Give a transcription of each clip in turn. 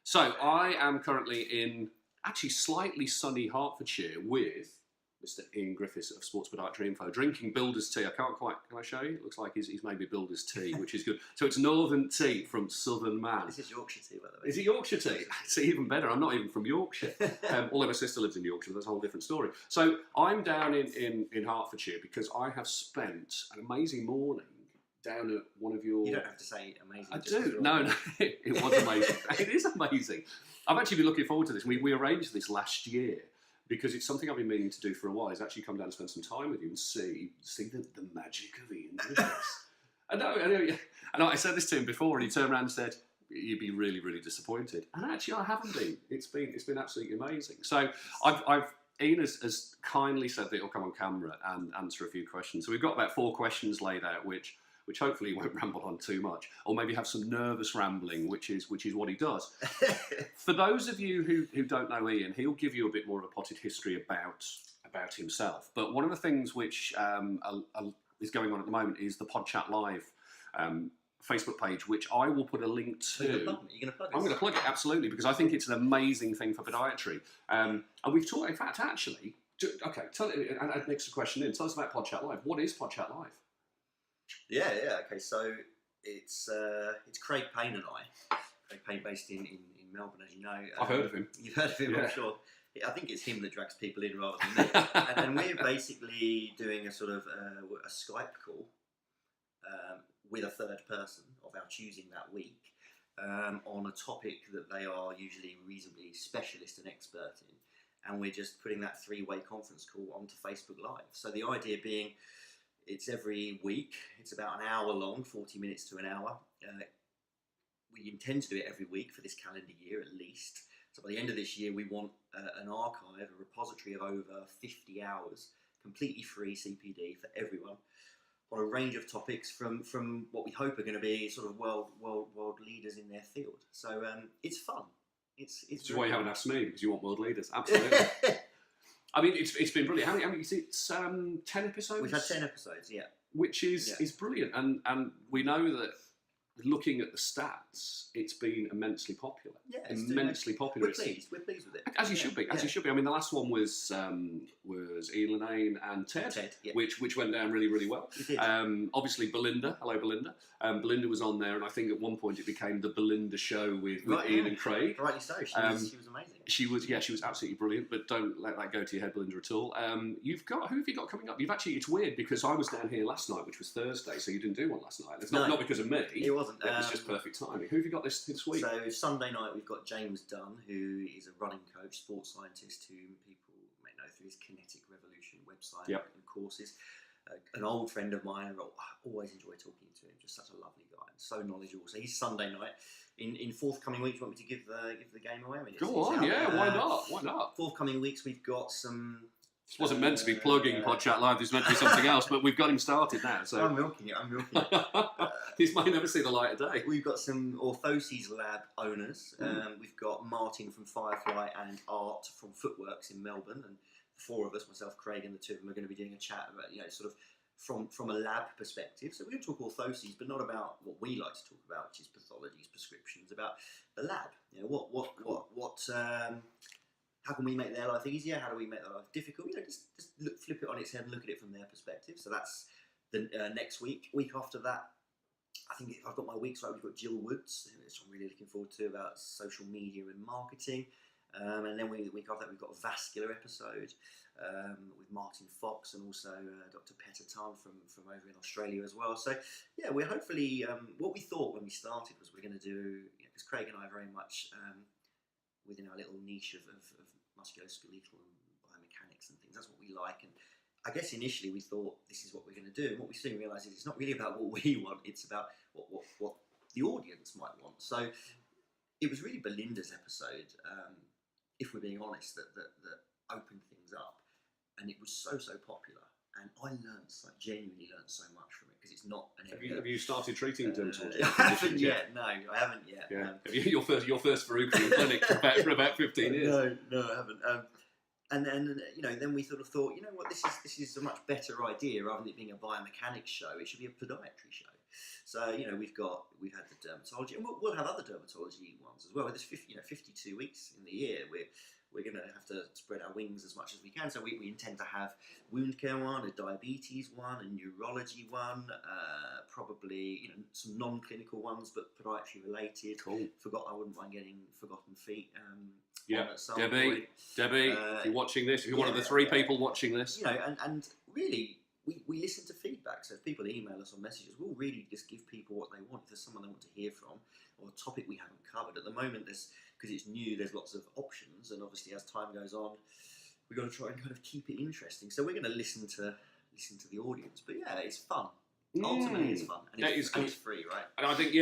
So I am currently in actually slightly sunny Hertfordshire with Mr. Ian Griffiths of Sports Podiatry Info, drinking builder's tea. Can I show you? It looks like he's made me builder's tea, which is good. So it's northern tea from Southern Man. This is Yorkshire tea, by the way. Is it Yorkshire tea? It's even better. I'm not even from Yorkshire. Although my sister lives in Yorkshire, that's a whole different story. So I'm down in Hertfordshire because I have spent an amazing morning down at one of your... You don't have to say amazing. I do. No, it was amazing. It is amazing. I've actually been looking forward to this. We arranged this last year because it's something I've been meaning to do for a while, is actually come down and spend some time with you and see the magic of Ian Griffiths. I know. I said this to him before, and he turned around and said, "You'd be really, really disappointed." And actually, I haven't been. It's been absolutely amazing. So Ian has kindly said that he'll come on camera and answer a few questions. So we've got about 4 questions laid out, which hopefully he won't ramble on too much, or maybe have some nervous rambling, which is what he does. For those of you who don't know Ian, he'll give you a bit more of a potted history about himself. But one of the things which is going on at the moment is the Podchat Live Facebook page, which I will put a link to. You're going to plug it? I'm going to plug it, absolutely, because I think it's an amazing thing for podiatry. And we've talked, in fact, actually, okay, next question in. Tell us about Podchat Live. What is Podchat Live? Yeah. Okay, so it's Craig Payne and I. Craig Payne, based in Melbourne, as you know. I've heard of him. You've heard of him, yeah. I'm sure. I think it's him that drags people in rather than me. and we're basically doing a sort of a Skype call with a third person of our choosing that week on a topic that they are usually reasonably specialist and expert in. And we're just putting that 3-way conference call onto Facebook Live. So the idea being, it's every week. It's about an hour long, 40 minutes to an hour. We intend to do it every week for this calendar year at least. So by the end of this year, we want an archive, a repository of over 50 hours, completely free CPD for everyone, on a range of topics from what we hope are going to be sort of world leaders in their field. So it's fun. It's Which is why you haven't asked me, because you want world leaders. Absolutely. I mean, it's been brilliant. How many? It's 10 episodes. We've had 10 episodes, yeah. Which is brilliant, and we know that looking at the stats, it's been immensely popular. Yeah, immensely popular. We're pleased with it. As you should be. As you should be. I mean, the last one was Ian Lane and Ted, which went down really, really well. It did. Obviously, Belinda. Hello, Belinda. Belinda was on there, and I think at one point it became the Belinda Show with Ian and Craig. Rightly so. She was amazing. She was absolutely brilliant. But don't let that go to your head, Belinda, at all. who have you got coming up? It's weird because I was down here last night, which was Thursday, so you didn't do one last night. It's not because of me. It wasn't. It was just perfect timing. Who have you got this week? So Sunday night we've got James Dunn, who is a running coach, sports scientist, who people may know through his Kinetic Revolution website and courses. An old friend of mine. I always enjoy talking to him. Just such a lovely guy and so knowledgeable. So he's Sunday night. In forthcoming weeks, you want me to give the game away? I mean, go on, why not? Why not? Forthcoming weeks, we've got some. This wasn't meant to be plugging Podchat Live. This was meant to be something else, but we've got him started now. So I'm milking it. This might never see the light of day. We've got some Orthoses Lab owners. We've got Martin from Firefly and Art from Footworks in Melbourne, and the 4 of us, myself, Craig, and the 2 of them, are going to be doing a chat about, sort of from a lab perspective. So we're going to talk orthoses, but not about what we like to talk about, which is pathologies, prescriptions, about the lab. How can we make their life easier? How do we make their life difficult? Just flip it on its head and look at it from their perspective. So that's the next week. Week after that, I think if I've got my weeks right, we've got Jill Woods, which I'm really looking forward to, about social media and marketing. And then week after that, we've got a vascular episode with Martin Fox and also Dr. Petter Tan from over in Australia as well. So yeah, we're hopefully what we thought when we started was we're going to do, because Craig and I are very much within our little niche of musculoskeletal and biomechanics and things. That's what we like. And I guess initially we thought this is what we're going to do. And what we soon realised is it's not really about what we want. It's about what the audience might want. So it was really Belinda's episode, if we're being honest, that opened things up. And it was so popular. And I genuinely learned so much from it, because it's not an area. Have you started treating dermatology? I haven't yet. No, I haven't yet. Yeah. Have you your first verrucous clinic for about 15 years? No, I haven't. And then then we sort of thought, what, this is a much better idea. Rather than it being a biomechanics show, it should be a podiatry show. So we've had the dermatology, and we'll have other dermatology ones as well. There's 52 weeks in the year. We're going to have to spread our wings as much as we can. So we intend to have wound care one, a diabetes one, a neurology one, probably some non-clinical ones but podiatry related. Cool. I wouldn't mind getting Forgotten Feet. Debbie, if you're watching this, if you're one of the 3 people watching this, and really. We listen to feedback, so if people email us or messages, we'll really just give people what they want. If there's someone they want to hear from, or a topic we haven't covered. At the moment, because it's new, there's lots of options, and obviously as time goes on, we've got to try and kind of keep it interesting. So we're going to listen to the audience. But yeah, it's fun. Ultimately, it's fun, and it's free, right? And I think,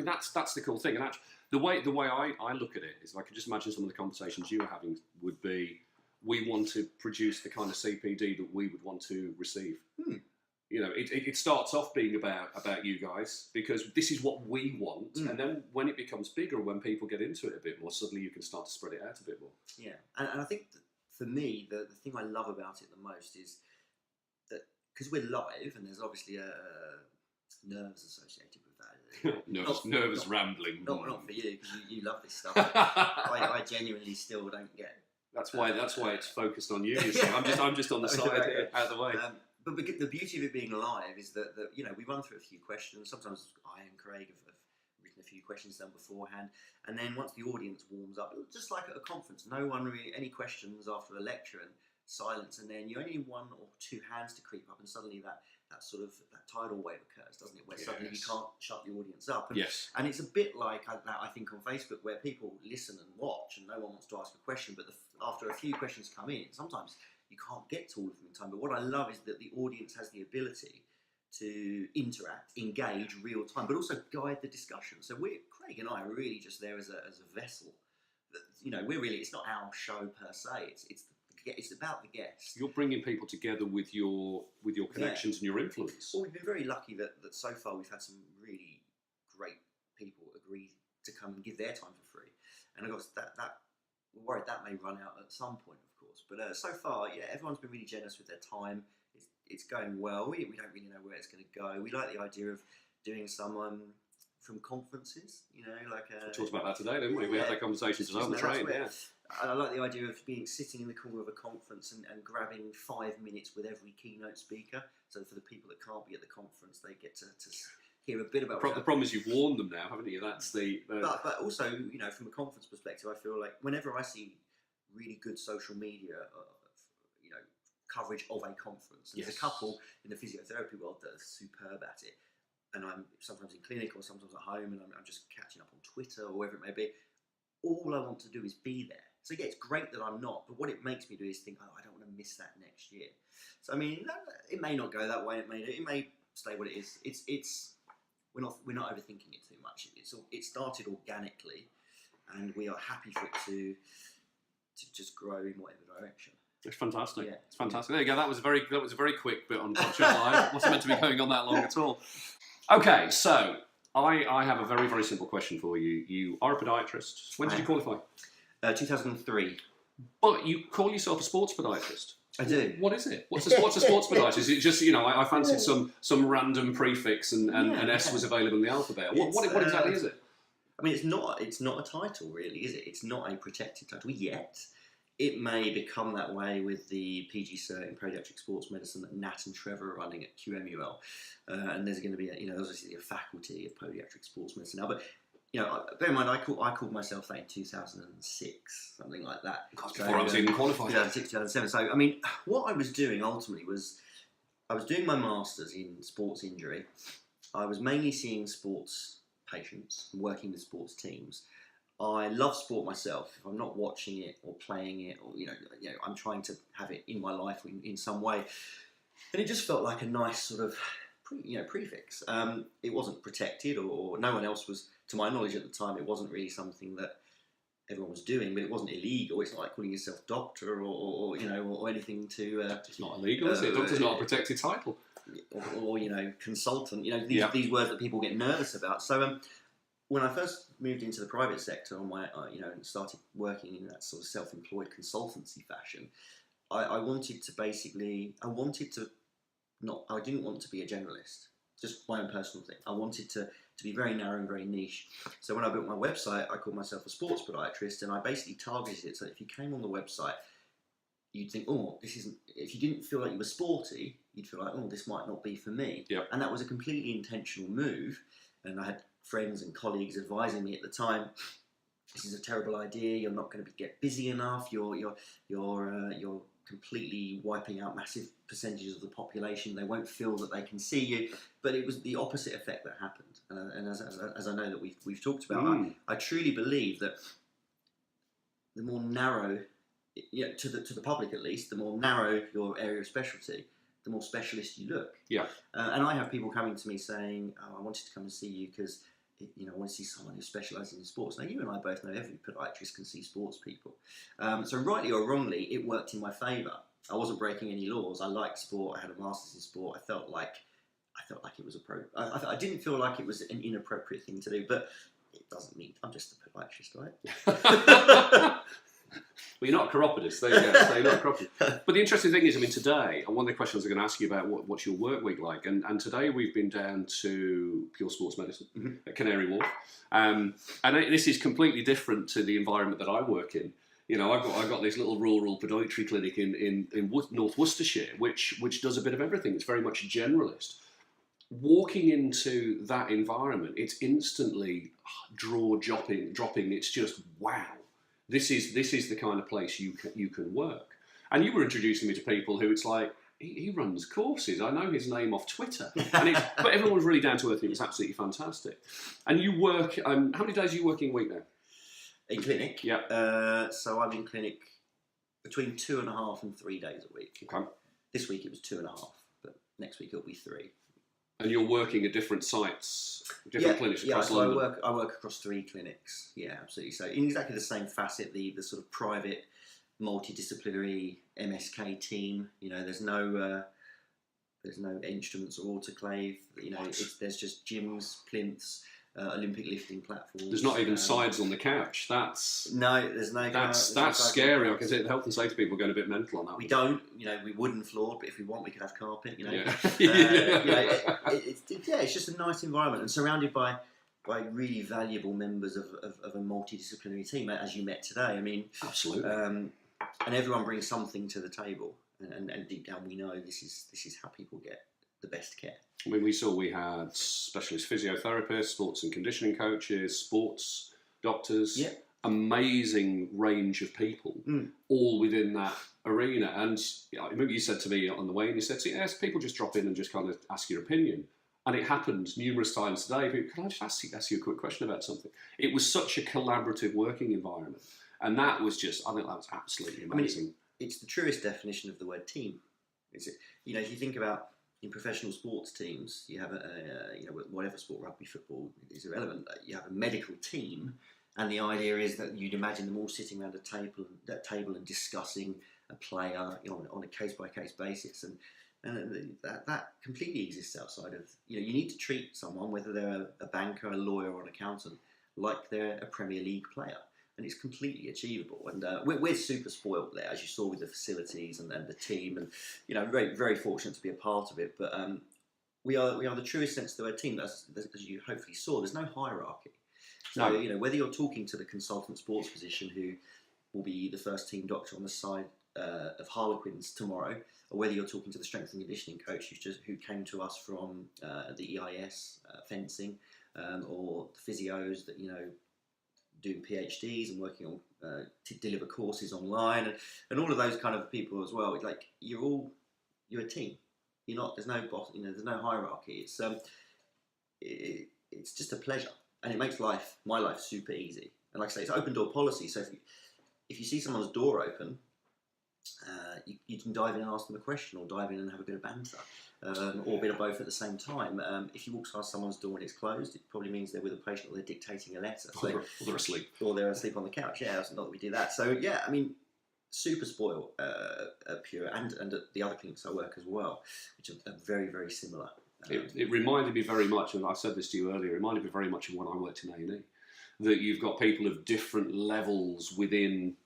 that's the cool thing. And actually, the way I look at it is, I can just imagine some of the conversations you were having would be, we want to produce the kind of CPD that we would want to receive. It starts off being about you guys, because this is what we want, and then when it becomes bigger, when people get into it a bit more, suddenly you can start to spread it out a bit more. Yeah, and I think for me, the thing I love about it the most is that because we're live, and there's obviously nerves associated with that. nervous rambling. Not for you, because you love this stuff. I genuinely still don't get. That's why it's focused on you. I'm just on the side here, out of the way. But the beauty of it being live is that we run through a few questions. Sometimes I and Craig have written a few questions down beforehand, and then once the audience warms up, just like at a conference, no one really any questions after a lecture, and silence, and then you only need 1 or 2 hands to creep up, and suddenly that tidal wave occurs, doesn't it? Where suddenly you can't shut the audience up. And it's a bit like that, I think, on Facebook, where people listen and watch, and no one wants to ask a question, but after a few questions come in, sometimes you can't get to all of them in time. But what I love is that the audience has the ability to interact, engage real time, but also guide the discussion. So Craig and I are really just there as a vessel. It's not our show per se. It's about the guest. You're bringing people together with your connections and your influence. Well, we've been very lucky that so far we've had some really great people agree to come and give their time for free. And of course, that we're worried that may run out at some point, of course. But so far, everyone's been really generous with their time. It's going well. We don't really know where it's going to go. We like the idea of doing some from conferences, we talked about that today, didn't we? We had that conversation just on the train. I like the idea of sitting in the corner of a conference and grabbing 5 minutes with every keynote speaker. So for the people that can't be at the conference, they get to hear a bit about. The problem is you've warned them now, haven't you? That's the. But also, from a conference perspective, I feel like whenever I see really good social media, coverage of a conference, and there's a couple in the physiotherapy world that are superb at it, and I'm sometimes in clinic or sometimes at home, and I'm just catching up on Twitter or wherever it may be. All I want to do is be there. So it's great that I'm not, but what it makes me do is think, I don't want to miss that next year. So it may not go that way. It may stay what it is. We're not overthinking it too much. It started organically, and we are happy for it to just grow in whatever direction. It's fantastic. Yeah. It's fantastic. There you go. That was a very quick bit on Podchat Live. It wasn't meant to be going on that long at all. Okay, so I have a very, very simple question for you. You are a podiatrist. When did you qualify? 2003. But you call yourself a sports podiatrist. I do. What is it? What's a sports podiatrist? Is it just, I fancied some random prefix and S was available in the alphabet. What exactly is it? It's not a title, really, is it? It's not a protected title yet. It may become that way with the PG Cert in Podiatric Sports Medicine that Nat and Trevor are running at QMUL. And there's going to be, obviously a faculty of Podiatric Sports Medicine now. But, bear in mind, I called myself that in 2006, something like that. Before I was even qualified. 2006, 2007. So, what I was doing ultimately was I was doing my Masters in sports injury. I was mainly seeing sports patients and working with sports teams. I love sport myself. If I'm not watching it or playing it, or I'm trying to have it in my life in some way, and it just felt like a nice sort of prefix. It wasn't protected, or no one else was, to my knowledge at the time. It wasn't really something that everyone was doing, but it wasn't illegal. It's not like calling yourself doctor or anything to. It's not illegal, is it? Doctor's not a protected title. Or consultant. These words that people get nervous about. So. When I first moved into the private sector on my, and started working in that sort of self-employed consultancy fashion, I didn't want to be a generalist. just my own personal thing. I wanted to be very narrow and very niche. So when I built my website, I called myself a sports podiatrist, and I basically targeted it so that if you came on the website, you'd think, oh, this isn't. If you didn't feel like you were sporty, you'd feel like, oh, this might not be for me. Yep. And that was a completely intentional move. And I had friends and colleagues advising me at the time, this is a terrible idea. You're not going to get busy enough. You're completely wiping out massive percentages of the population. They won't feel that they can see you. But it was the opposite effect that happened. And as I know that we've talked about, I truly believe that the more narrow, to the public at least, the more narrow your area of specialty, the more specialist you look. Yeah. And I have people coming to me saying, oh, I wanted to come and see you because I want to see someone who specialises in sports. Now, you and I both know every podiatrist can see sports people. So rightly or wrongly, it worked in my favour. I wasn't breaking any laws. I liked sport. I had a master's in sport. I felt like it was appropriate. I didn't feel like it was an inappropriate thing to do, but it doesn't mean I'm just a podiatrist, right? Well, you're not a chiropodist, there you go. So you're not a chiropodist. But the interesting thing is, I mean, today, and one of the questions I'm going to ask you about what's your work week like, and today we've been down to Pure Sports Medicine at Canary Wharf, and this is completely different to the environment that I work in. I've got this little rural podiatry clinic in North Worcestershire, which does a bit of everything. It's very much generalist. Walking into that environment, it's instantly dropping. It's just wow. This is the kind of place you can work. And you were introducing me to people who it's like, he runs courses. I know his name off Twitter. But everyone's really down to earth. It was absolutely fantastic. And you work, how many days are you working a week now? In clinic? Yeah. So I'm in clinic between 2.5 and 3 days a week. Okay. This week it was 2.5, but next week it'll be 3. And you're working at different sites, different clinics across London? Yeah, I work across 3 clinics. Yeah, absolutely. So in exactly the same facet, the sort of private, multidisciplinary MSK team. There's no instruments or autoclave. There's just gyms, plinths, Olympic lifting platforms. There's not even sides on the couch. There's no. That's scary. I can see the health and safety people are going a bit mental on that. We don't. We wooden floored, but if we want, we could have carpet. Yeah. It's just a nice environment and surrounded by really valuable members of a multidisciplinary team, as you met today. I mean, absolutely. And everyone brings something to the table, and deep down we know this is how people get the best care. I mean, we had specialist physiotherapists, sports and conditioning coaches, sports doctors, amazing range of people, all within that arena. And I remember you said to me on the way, and you said, yes, people just drop in and just kind of ask your opinion. And it happened numerous times today. But can I just ask you a quick question about something? It was such a collaborative working environment. And that was I think that was absolutely amazing. I mean, it's the truest definition of the word team. Is it? If you think about in professional sports teams, you have whatever sport, rugby, football is irrelevant. You have a medical team, and the idea is that you'd imagine them all sitting around a table and discussing a player on a case by case basis, and that completely exists outside of you need to treat someone, whether they're a banker, a lawyer, or an accountant, like they're a Premier League player. And it's completely achievable, and we're super spoiled there, as you saw with the facilities and the team, and very very fortunate to be a part of it. But we are the truest sense of the word team. As you hopefully saw, there's no hierarchy. So whether you're talking to the consultant sports physician who will be the first team doctor on the side of Harlequins tomorrow, or whether you're talking to the strength and conditioning coach who came to us from the EIS fencing, or the physios that doing PhDs and working on to deliver courses online, and all of those kind of people as well. It's like you're a team. There's no boss. There's no hierarchy. It's just a pleasure, and it makes my life super easy. And like I say, it's open door policy. So if you see someone's door open, you can dive in and ask them a question, or dive in and have a bit of banter. Or a bit of both at the same time. If you walk past someone's door and it's closed, it probably means they're with a patient or they're dictating a letter. Or they're asleep. Or they're asleep on the couch. Yeah, it's not that we do that. So yeah, I mean, super spoiled at Pure and at the other clinics I work as well, which are very, very similar. It reminded me very much, and I said this to you earlier, it reminded me very much of when I worked in A&E, that you've got people of different levels within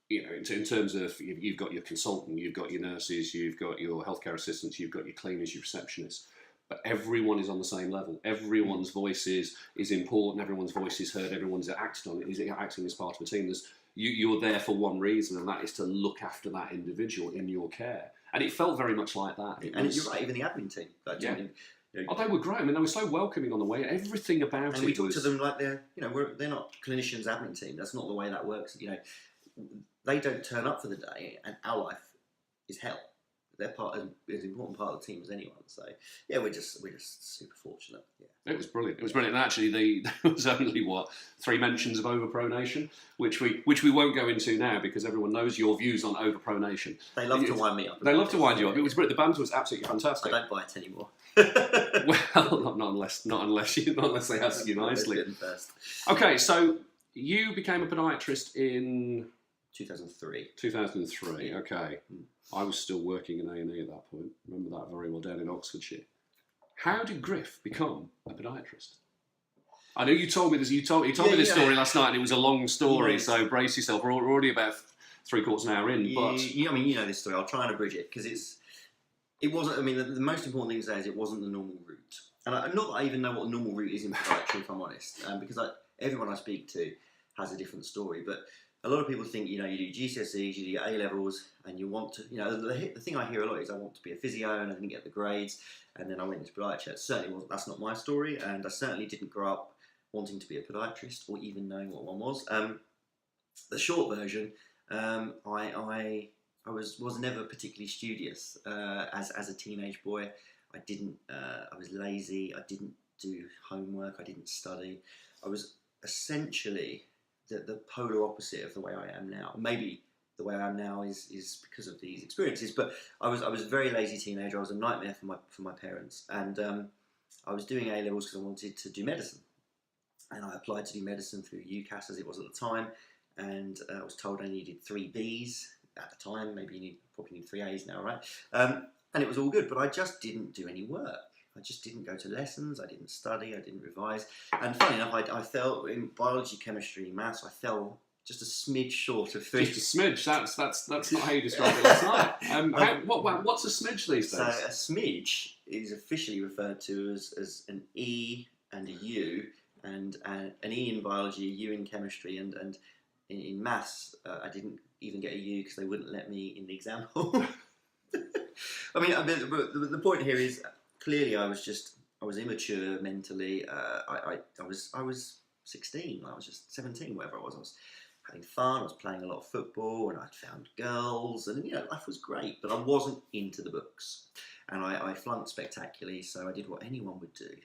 in terms of you've got your consultant, you've got your nurses, you've got your healthcare assistants, you've got your cleaners, your receptionists, but everyone is on the same level. Everyone's voice is important. Everyone's voice is heard. Everyone's acted on it. Is acting as part of a team. You're there for one reason, and that is to look after that individual in your care. And it felt very much like that. You're right, even the admin team. They were great. I mean, they were so welcoming on the way. Everything about it. And we talk to them like they're not clinicians, admin team. That's not the way that works. They don't turn up for the day, and our life is hell. They're as important part of the team as anyone. So yeah, we're just super fortunate. Yeah. It was brilliant. It was brilliant. And actually, there was only 3 mentions of overpronation, which we won't go into now because everyone knows your views on overpronation. They love to wind me up. They love to wind you up. It was brilliant. The banter was absolutely fantastic. I don't bite anymore. Well, not unless they ask you nicely. Okay, so you became a podiatrist in 2003. 2003. Okay. I was still working in A&E at that point. Remember that very well, down in Oxfordshire. How did Griff become a podiatrist? I know you told me this. You told me this story last night, and it was a long story. Yes. So brace yourself. We're already about 3/4 an hour in. But you know this story. I'll try and abridge it because it wasn't. I mean, the most important thing to say is it wasn't the normal route, and not that I even know what a normal route is in podiatry, if I'm honest, because everyone I speak to has a different story, but. A lot of people think, you do GCSEs, you do A-levels, and you want to, the thing I hear a lot is I want to be a physio and I didn't get the grades, and then I went into podiatry. That's not my story, and I certainly didn't grow up wanting to be a podiatrist or even knowing what one was. The short version, I was never particularly studious as a teenage boy. I was lazy, I didn't do homework, I didn't study. I was essentially the polar opposite of the way I am now. Maybe the way I am now is because of these experiences, but I was a very lazy teenager. I was a nightmare for my parents, and I was doing A-levels because I wanted to do medicine, and I applied to do medicine through UCAS as it was at the time, and I was told I needed 3 Bs at the time. Maybe you probably need 3 As now, right? And it was all good, but I just didn't do any work. I just didn't go to lessons, I didn't study, I didn't revise. And funny enough, I fell in biology, chemistry, maths, I fell just a smidge short of 3. Just a smidge, that's not how you described it last night. What's a smidge these days? So a smidge is officially referred to as an E and a U, and an E in biology, a U in chemistry, and in maths, I didn't even get a U because they wouldn't let me in the exam hall. I mean, the point here is, clearly, I was immature mentally. I was 16. I was just 17, whatever I was having fun. I was playing a lot of football, and I'd found girls, and life was great. But I wasn't into the books, and I flunked spectacularly. So I did what anyone would do,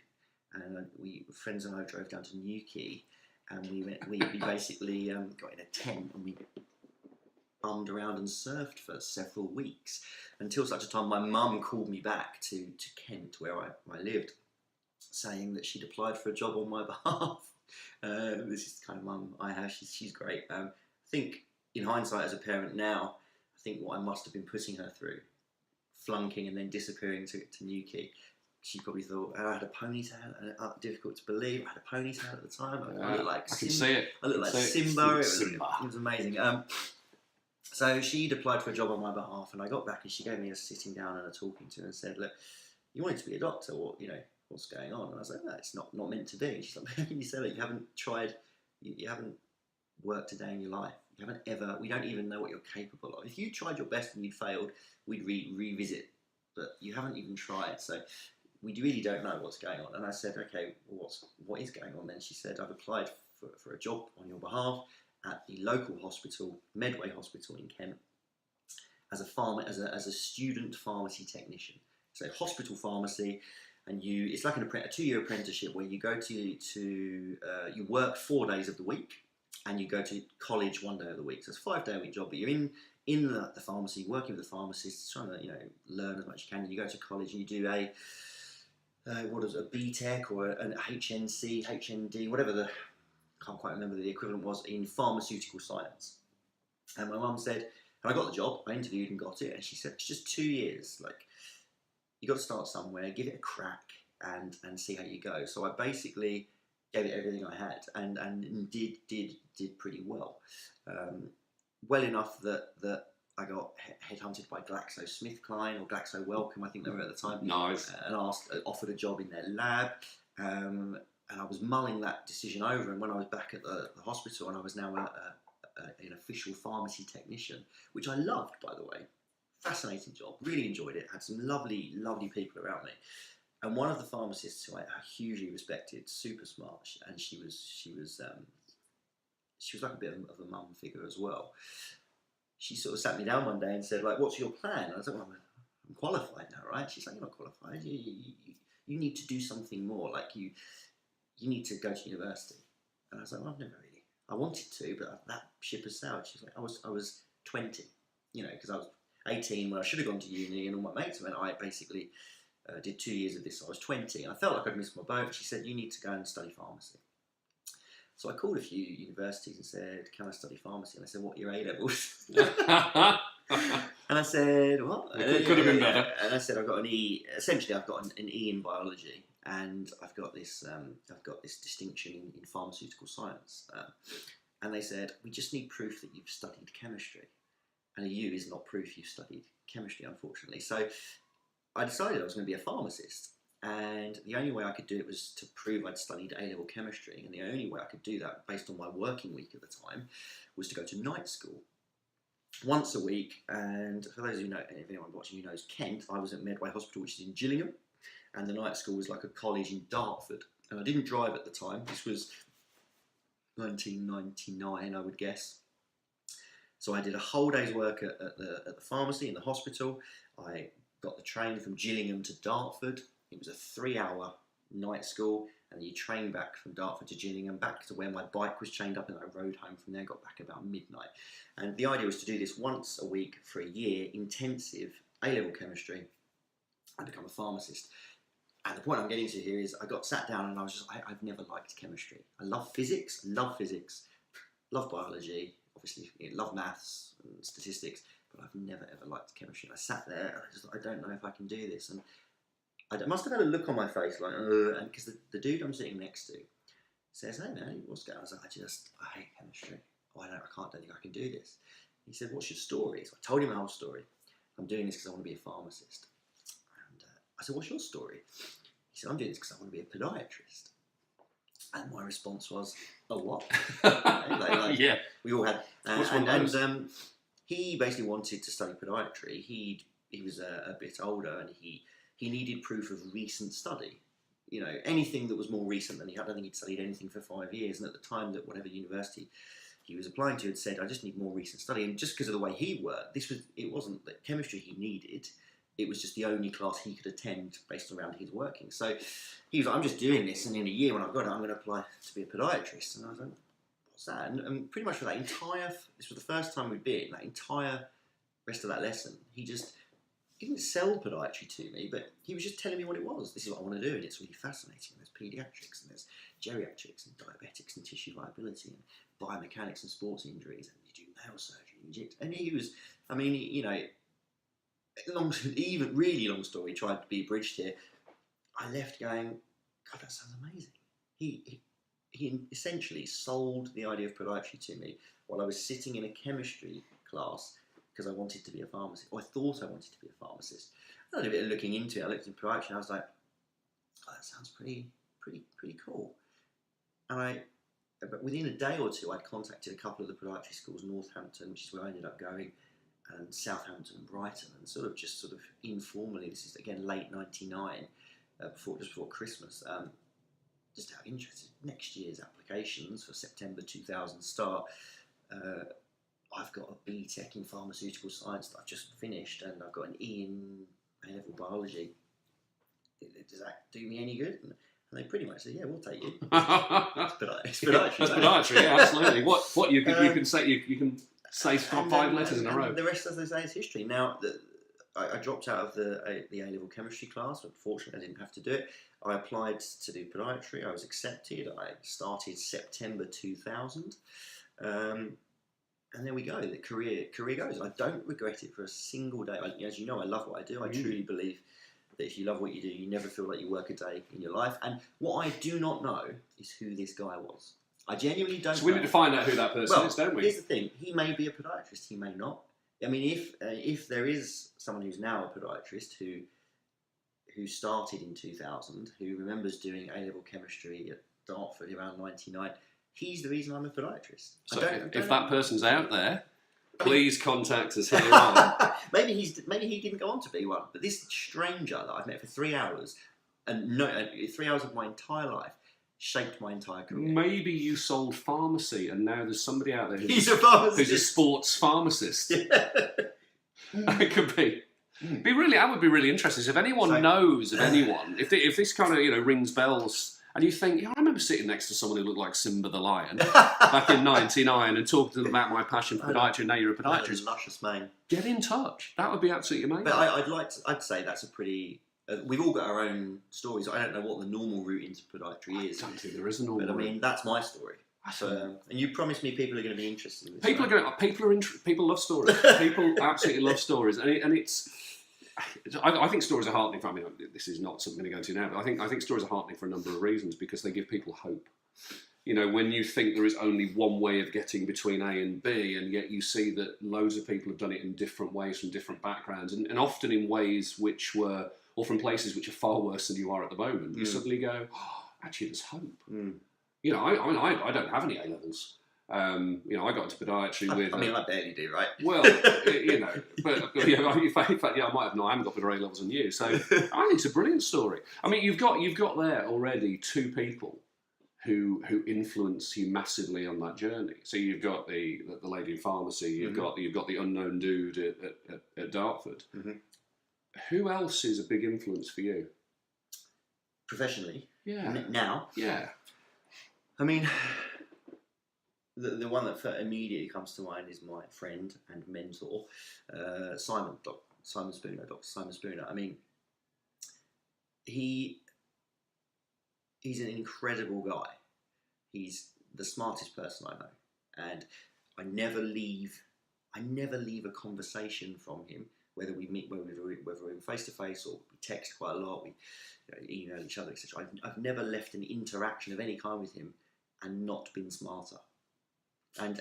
and friends and I drove down to Newquay, and we basically got in a tent and we bummed around and surfed for several weeks until such a time my mum called me back to Kent, where I lived, saying that she'd applied for a job on my behalf. This is the kind of mum I have. She's great. I think in hindsight as a parent now, I think what I must have been putting her through, flunking and then disappearing to Newquay. She probably thought, I had a ponytail, and difficult to believe, I had a ponytail at the time. I looked like I can see it. I looked like Simba. It was amazing. So she'd applied for a job on my behalf, and I got back and she gave me a sitting down and a talking to and said, look, you wanted to be a doctor, or, what's going on? And I was like, no, it's not meant to be. And she's like, how can you say that? You haven't tried, you haven't worked a day in your life. We don't even know what you're capable of. If you tried your best and you'd failed, we'd revisit, but you haven't even tried. So we really don't know what's going on. And I said, okay, well, what is going on then? She said, I've applied for a job on your behalf at the local hospital, Medway Hospital in Kent, as a student pharmacy technician. So hospital pharmacy, and it's like a 2-year apprenticeship where you go to you work 4 days of the week, and you go to college 1 day of the week. So it's a 5-day-a-week job, but you're in the pharmacy, working with the pharmacists, trying to learn as much as you can. You go to college and you do a BTEC or an HNC, HND, whatever can't quite remember the equivalent was in pharmaceutical science. And my mum said, and I got the job, I interviewed and got it, and she said, it's just 2 years, you got to start somewhere, give it a crack and see how you go. So I basically gave it everything I had and did pretty well. Well enough that I got headhunted by GlaxoSmithKline or Glaxo Wellcome, I think they were at the time. Nice. And offered a job in their lab. And I was mulling that decision over. And when I was back at the hospital, and I was now an official pharmacy technician, which I loved, by the way. Fascinating job. Really enjoyed it. Had some lovely, lovely people around me. And one of the pharmacists who I hugely respected, super smart, and she was like a bit of a mum figure as well. She sort of sat me down one day and said, like, "What's your plan?" And I was like, "Well, I'm qualified now, right?" She's like, "You're not qualified. You need to do something more. Like you need to go to university." And I was like, "Well, I've never really. I wanted to, but that ship has sailed." She's like, "I was 20, because I was 18 when I should have gone to uni, and all my mates went. I basically did 2 years of this. So I was 20, and I felt like I'd missed my boat." She said, "You need to go and study pharmacy." So I called a few universities and said, "Can I study pharmacy?" And I said, "What are your A-levels?" And I said, "What?" It could have been better. And I said, "I've got an E. Essentially, I've got an E in biology, and I've got this distinction in pharmaceutical science." And they said, "We just need proof that you've studied chemistry, and a U is not proof you've studied chemistry, unfortunately." So I decided I was going to be a pharmacist. And the only way I could do it was to prove I'd studied A-level chemistry. And the only way I could do that, based on my working week at the time, was to go to night school once a week. And for those who know, if anyone watching who knows Kent, I was at Medway Hospital, which is in Gillingham. And the night school was like a college in Dartford. And I didn't drive at the time. This was 1999, I would guess. So I did a whole day's work at the pharmacy in the hospital. I got the train from Gillingham to Dartford. It was a 3-hour night school, and you train back from Dartford to Gillingham, back to where my bike was chained up, and I rode home from there, got back about midnight. And the idea was to do this once a week for a year, intensive A-level chemistry, and become a pharmacist. And the point I'm getting to here is I got sat down and I was just, I've never liked chemistry. I love physics, love biology, obviously love maths and statistics, but I've never ever liked chemistry. And I sat there and I don't know if I can do this. And I must have had a look on my face like, and because the dude I'm sitting next to says, "Hey man, what's going on?" I was like, I hate chemistry. I don't think I can do this. He said, "What's your story?" So I told him my whole story. "I'm doing this because I want to be a pharmacist." And I said, "What's your story?" He said, "I'm doing this because I want to be a podiatrist." And my response was, "A what?" Yeah. We all had. He basically wanted to study podiatry. He was a bit older, and he needed proof of recent study. Anything that was more recent than I don't think he'd studied anything for 5 years. And at the time that whatever university he was applying to had said, "I just need more recent study." And just because of the way he worked, it wasn't the chemistry he needed. It was just the only class he could attend based around his working. So he was like, "I'm just doing this, and in a year when I've got it, I'm going to apply to be a podiatrist." And I was like, "What's that?" And pretty much for that this was the first time we'd been, that entire rest of that lesson, he didn't sell podiatry to me, but he was just telling me what it was. "This is what I want to do, and it's really fascinating. There's paediatrics, and there's geriatrics, and diabetics, and tissue viability, and biomechanics, and sports injuries, and you do nail surgery, and he was, even really long story, tried to be bridged here. I left going, "God, that sounds amazing." He essentially sold the idea of podiatry to me while I was sitting in a chemistry class because I wanted to be a pharmacist, or I thought I wanted to be a pharmacist. I did a bit of looking into it. I looked in podiatry and I was like, "Oh, that sounds pretty cool." And but within a day or two, I'd contacted a couple of the podiatry schools, Northampton, which is where I ended up going, and Southampton and Brighton, and sort of informally, this is again late '99, just before Christmas, just out of interest, next year's applications for September 2000 start. I've got a BTEC in pharmaceutical science that I've just finished, and I've got an E in A-level biology. Does that do me any good? And they pretty much said, "Yeah, we'll take you." It's podiatry. That's podiatry, yeah, absolutely. What you can say 5 letters in a row. The rest, as they say, is history. Now, I dropped out of the A-level chemistry class. Unfortunately, I didn't have to do it. I applied to do podiatry. I was accepted. I started September 2000. And there we go. The career goes. I don't regret it for a single day. As you know, I love what I do. I truly believe that if you love what you do, you never feel like you work a day in your life. And what I do not know is who this guy was. I genuinely don't know. So we need to find out who that person is, don't we? Here's the thing. He may be a podiatrist. He may not. I mean, if there is someone who's now a podiatrist who started in 2000, who remembers doing A-level chemistry at Dartford around 99, he's the reason I'm a podiatrist. So if that person's out there, please contact us here on. maybe he didn't go on to be one, but this stranger that I've met for 3 hours, and 3 hours of my entire life, shaped my entire career. Maybe you sold pharmacy, and now there's somebody out there He's a pharmacist. who's a sports pharmacist. It could be. I would be really interested if anyone knows of anyone. If this kind of rings bells, and you think, I remember sitting next to someone who looked like Simba the Lion back in '99 and talking to them about my passion for podiatry. And now you're a podiatrist. Luscious mane. Get in touch. That would be absolutely amazing. But I'd say that's a pretty. We've all got our own stories. I don't know what the normal route into podiatry is. I don't think there is a normal. But I mean, that's my story. And you promised me people are going to be interested in this. People love stories. People absolutely love stories, and it's. I think stories are heartening. I mean, this is not something to go into now, but I think stories are heartening for a number of reasons because they give people hope. When you think there is only one way of getting between A and B, and yet you see that loads of people have done it in different ways from different backgrounds, and often in ways which were, or from places which are far worse than you are at the moment, you suddenly go, actually, there's hope. I don't have any A-levels. I got into podiatry with... I barely do, right? Well, but in fact, I might have not. I haven't got better A-levels than you. So I think it's a brilliant story. I mean, you've got there already two people who influence you massively on that journey. So you've got the lady in pharmacy. You've got the unknown dude at Dartford. Mm-hmm. Who else is a big influence for you? Professionally? Yeah. Now? Yeah. I mean, the one that immediately comes to mind is my friend and mentor, Dr. Simon Spooner. I mean, he's an incredible guy. He's the smartest person I know, and I never leave a conversation from him. Whether we meet, whether we're face to face or we text quite a lot, we email each other, etc. I've never left an interaction of any kind with him and not been smarter. And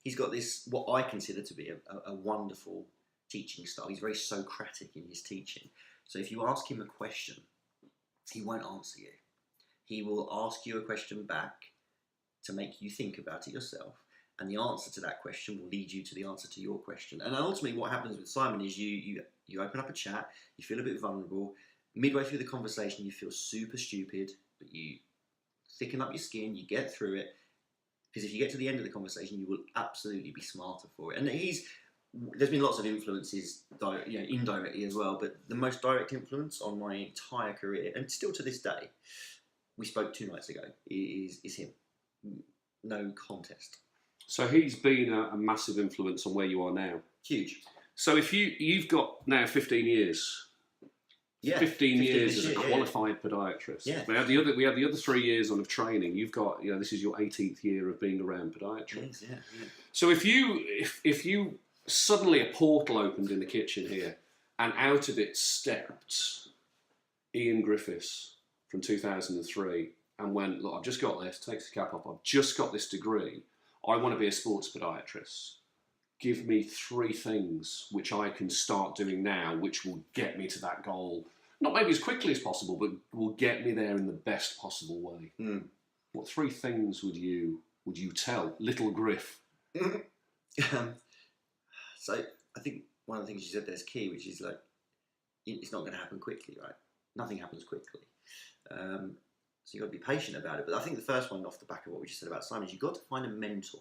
he's got this, what I consider to be a wonderful teaching style. He's very Socratic in his teaching. So if you ask him a question, he won't answer you. He will ask you a question back to make you think about it yourself. And the answer to that question will lead you to the answer to your question. And ultimately what happens with Simon is you open up a chat, you feel a bit vulnerable. Midway through the conversation, you feel super stupid, but you thicken up your skin, you get through it. Because if you get to the end of the conversation, you will absolutely be smarter for it. And there's been lots of influences indirectly as well, but the most direct influence on my entire career, and still to this day, we spoke 2 nights ago, is him. No contest. So he's been a massive influence on where you are now. Huge. So if you've got now 15 years. Yeah, 15 years as a qualified podiatrist. Yeah. We had the other 3 years on of training. You've got, this is your 18th year of being around podiatry. Yes, yeah. So if you suddenly a portal opened in the kitchen here, and out of it stepped Ian Griffiths from 2003, and went, look, I've just got this. Takes the cap off. I've just got this degree. I want to be a sports podiatrist. Give me 3 things which I can start doing now, which will get me to that goal. Not maybe as quickly as possible, but will get me there in the best possible way. Mm. What 3 things would you tell little Griff? So I think one of the things you said there is key, which is like, it's not going to happen quickly, right? Nothing happens quickly. So you've got to be patient about it. But I think the first one, off the back of what we just said about Simon, is you've got to find a mentor.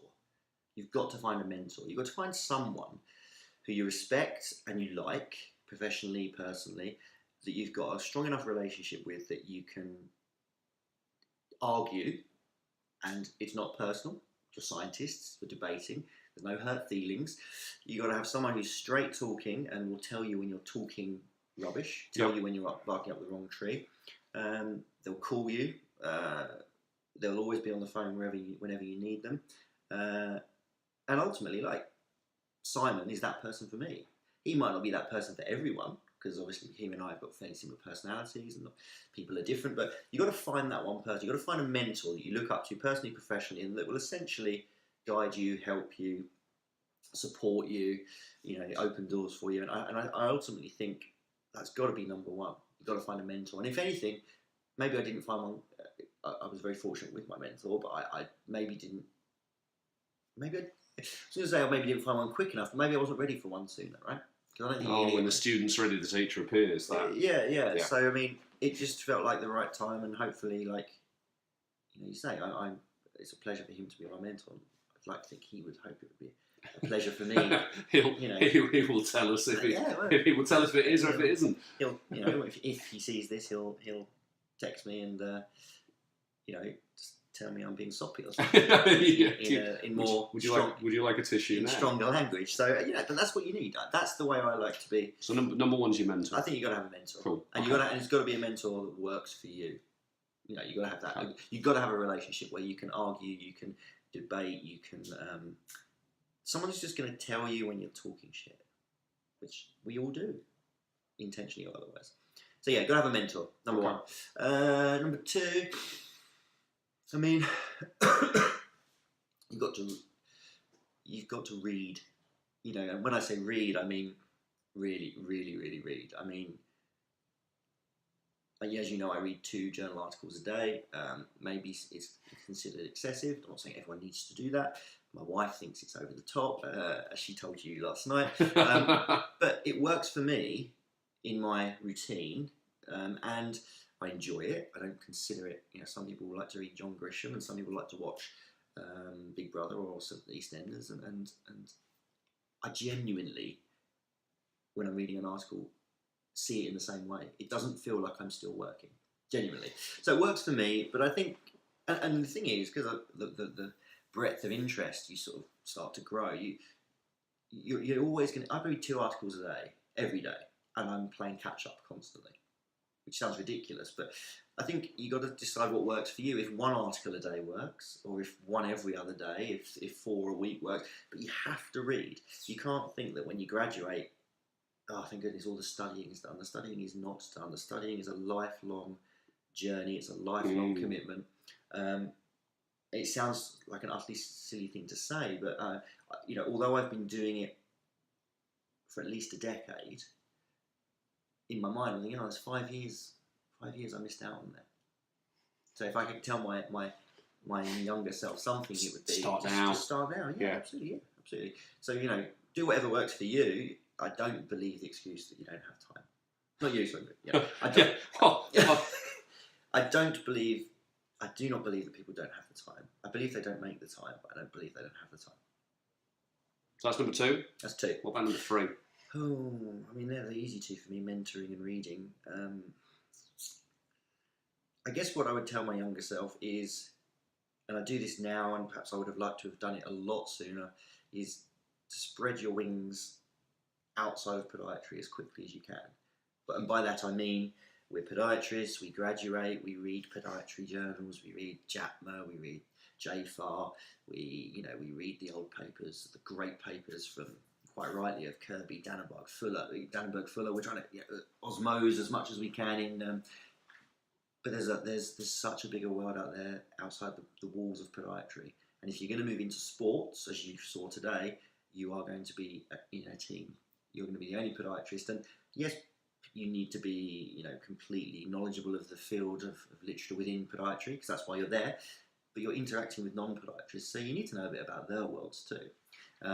You've got to find a mentor. You've got to find someone who you respect and you like, professionally, personally, that you've got a strong enough relationship with that you can argue, and it's not personal. You're scientists, you're debating, there's no hurt feelings. You've got to have someone who's straight talking and will tell you when you're talking rubbish, tell you when you're barking up the wrong tree. They'll call you. They'll always be on the phone whenever you need them. And ultimately, like, Simon is that person for me. He might not be that person for everyone, because obviously him and I have got fairly similar personalities and people are different, but you've got to find that one person. You've got to find a mentor that you look up to personally, professionally, and that will essentially guide you, help you, support you, open doors for you. And I ultimately think that's got to be number one. You've got to find a mentor. And if anything, maybe I didn't find one. I was very fortunate with my mentor, but I maybe didn't. Maybe I was going to say I maybe didn't find one quick enough. But maybe I wasn't ready for one sooner, right? Because I don't think when the student's ready, the teacher appears. That. Yeah. So I mean, it just felt like the right time, and hopefully, like you say, it's a pleasure for him to be my mentor. I'd like to think he would hope it would be a pleasure for me. He will tell us if he will tell us if it is or if it isn't. He'll, if he sees this, he'll text me and just tell me I'm being soppy or something. In more would you like a tissue in now? Stronger language. So but that's what you need. That's the way I like to be. So number one's your mentor. I think you got to have a mentor. Cool. And it's got to be a mentor that works for you. You got to have that. Okay. You've got to have a relationship where you can argue, you can debate, you can. Someone who's just going to tell you when you're talking shit, which we all do, intentionally or otherwise. So got to have a mentor. Number one. Number two. I mean, you've got to read. And when I say read, I mean really, really, really read. I mean. As you know, I read 2 journal articles a day. Maybe it's considered excessive. I'm not saying everyone needs to do that. My wife thinks it's over the top, as she told you last night. But it works for me in my routine, and I enjoy it. I don't consider it. Some people like to read John Grisham, and some people like to watch Big Brother or also the EastEnders. And I genuinely, when I'm reading an article, see it in the same way. It doesn't feel like I'm still working, genuinely. So it works for me, but I think, and the thing is, because the breadth of interest, you sort of start to grow. You're always going to. I read 2 articles a day, every day, and I'm playing catch up constantly, which sounds ridiculous, but I think you got to decide what works for you. If 1 article a day works, or if 1 every other day, if 4 a week works, but you have to read. You can't think that when you graduate, oh, thank goodness, all the studying is done. The studying is not done. The studying is a lifelong journey. It's a lifelong commitment. It sounds like an utterly silly thing to say, but although I've been doing it for at least a decade, in my mind, I'm thinking, there's 5 years. 5 years I missed out on there. So if I could tell my younger self something, it would be start now. Just start now. Yeah, absolutely. So do whatever works for you. I don't believe the excuse that you don't have time. Not you, sorry. I do not believe that people don't have the time. I believe they don't make the time, but I don't believe they don't have the time. So that's number 2? That's 2. What about number 3? Oh, I mean, they're the easy 2 for me, mentoring and reading. I guess what I would tell my younger self is, and I do this now, and perhaps I would have liked to have done it a lot sooner, is to spread your wings outside of podiatry as quickly as you can. And by that I mean, we're podiatrists, we graduate, we read podiatry journals, we read JAPMA, we read JFAR, we read the old papers, the great papers from, quite rightly, of Kirby, Dannenberg, Fuller. We're trying to osmose as much as we can in. But there's such a bigger world out there outside the walls of podiatry. And if you're going to move into sports, as you saw today, you are going to be in a team. You're going to be the only podiatrist, and yes, you need to be, completely knowledgeable of the field of literature within podiatry, because that's why you're there. But you're interacting with non-podiatrists, so you need to know a bit about their worlds too.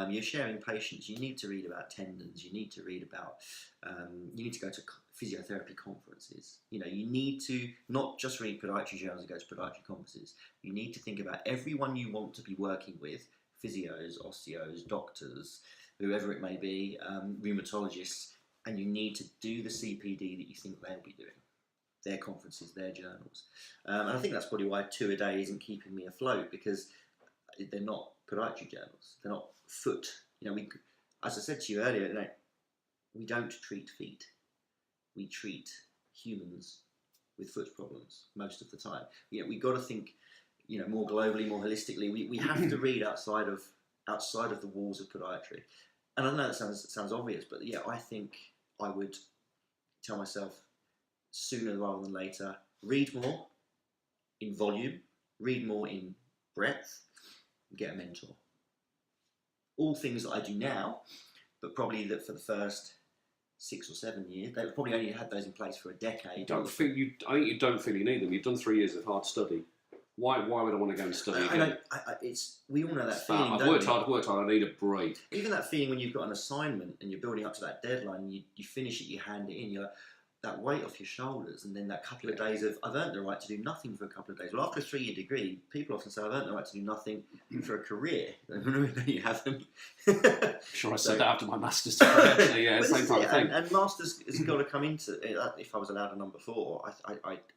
You're sharing patients. You need to read about tendons. You need to read about. You need to go to physiotherapy conferences. You need to not just read podiatry journals and go to podiatry conferences. You need to think about everyone you want to be working with: physios, osteos, doctors, whoever it may be, rheumatologists, and you need to do the CPD that you think they'll be doing, their conferences, their journals. And I think that's probably why 2 a day isn't keeping me afloat, because they're not podiatry journals. They're not foot. As I said to you earlier, we don't treat feet. We treat humans with foot problems most of the time. We've got to think, more globally, more holistically. We have to read outside of the walls of podiatry. And I know that sounds obvious, but I think I would tell myself sooner rather than later, read more in volume, read more in breadth, get a mentor. all things that I do now, but probably that for the first 6 or 7 years, they've probably only had those in place for a decade. I think you don't feel you need them. You've done 3 years of hard study. Why would I want to go and study again? We all know that feeling. I've worked hard. I need a break. Even that feeling when you've got an assignment and you're building up to that deadline, you finish it, you hand it in, you're like, that weight off your shoulders, and then that couple of days of, I've earned the right to do nothing for a couple of days. Well, after a 3-year degree, people often say, I've earned the right to do nothing for a career. You haven't. Sure, I said that after my master's degree, actually, yeah, same kind of thing. And master's has got to come into, if I was allowed a number 4,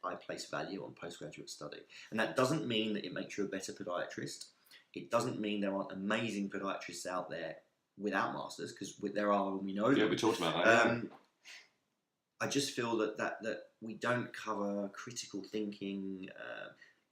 I place value on postgraduate study. And that doesn't mean that it makes you a better podiatrist. It doesn't mean there aren't amazing podiatrists out there without masters, because there are, and we know them. Yeah, we talked about that. I just feel that we don't cover critical thinking,